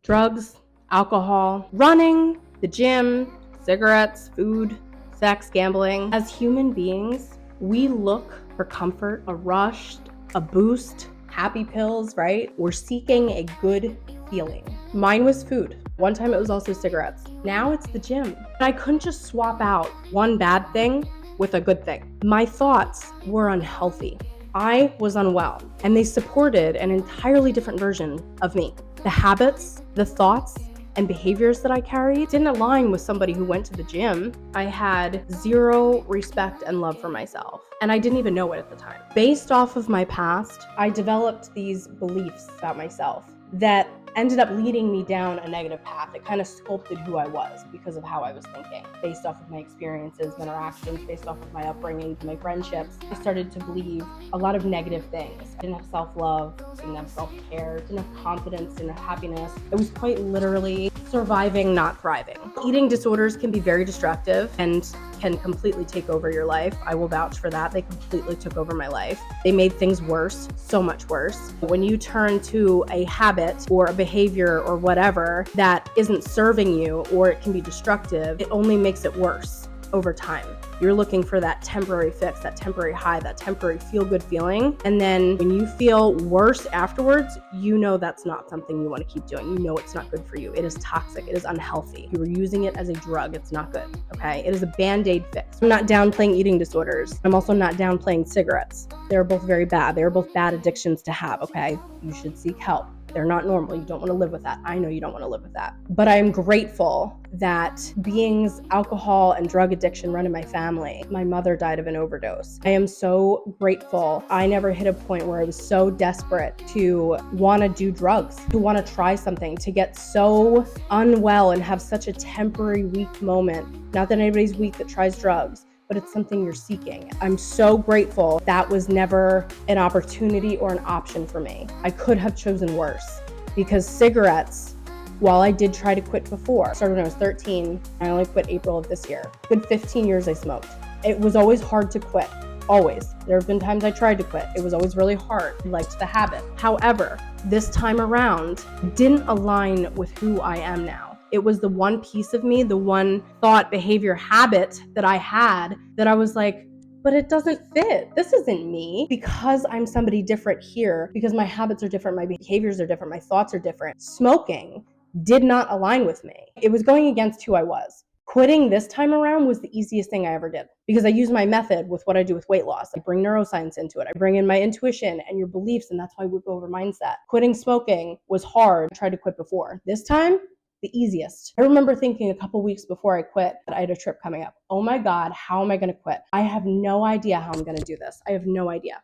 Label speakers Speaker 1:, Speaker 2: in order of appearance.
Speaker 1: drugs, alcohol, running, the gym, cigarettes, food, sex, gambling. As human beings, we look for comfort, a rush, a boost, happy pills, right? We're seeking a good feeling. Mine was food. One time it was also cigarettes. Now it's the gym. I couldn't just swap out one bad thing with a good thing. My thoughts were unhealthy. I was unwell, and they supported an entirely different version of me. The habits, the thoughts, and behaviors that I carried didn't align with somebody who went to the gym. I had zero respect and love for myself, and I didn't even know it at the time. Based off of my past, I developed these beliefs about myself that ended up leading me down a negative path. It kind of sculpted who I was because of how I was thinking. Based off of my experiences, interactions, based off of my upbringing, my friendships, I started to believe a lot of negative things. I didn't have self-love, didn't have self-care, didn't have confidence, didn't have happiness. It was quite literally surviving, not thriving. Eating disorders can be very destructive and can completely take over your life. I will vouch for that. They completely took over my life. They made things worse, so much worse. When you turn to a habit or a behavior or whatever that isn't serving you, or it can be destructive, it only makes it worse over time. You're looking for that temporary fix, that temporary high, that temporary feel-good feeling. And then when you feel worse afterwards, you know that's not something you want to keep doing. You know it's not good for you. It is toxic. It is unhealthy. If you were using it as a drug, it's not good, okay? It is a Band-Aid fix. I'm not downplaying eating disorders. I'm also not downplaying cigarettes. They're both very bad. They're both bad addictions to have, okay? You should seek help. They're not normal. You don't want to live with that. I know you don't want to live with that. But I'm grateful that being's alcohol and drug addiction run in my family. My mother died of an overdose. I am so grateful. I never hit a point where I was so desperate to want to do drugs, to want to try something, to get so unwell and have such a temporary weak moment. Not that anybody's weak that tries drugs, but it's something you're seeking. I'm so grateful that was never an opportunity or an option for me. I could have chosen worse, because cigarettes, while I did try to quit before, started when I was 13, I only quit April of this year. Good 15 years I smoked. It was always hard to quit, always. There have been times I tried to quit. It was always really hard. I liked the habit. However, this time around didn't align with who I am now. It was the one piece of me, the one thought, behavior, habit that I had that I was like, but it doesn't fit. This isn't me, because I'm somebody different here, because my habits are different, my behaviors are different, my thoughts are different. Smoking did not align with me. It was going against who I was. Quitting this time around was the easiest thing I ever did, because I use my method with what I do with weight loss. I bring neuroscience into it. I bring in my intuition and your beliefs, and that's why we go over mindset. Quitting smoking was hard. I tried to quit before. This time, the easiest. I remember thinking a couple weeks before I quit that I had a trip coming up. Oh my God, how am I going to quit? I have no idea how I'm going to do this. I have no idea.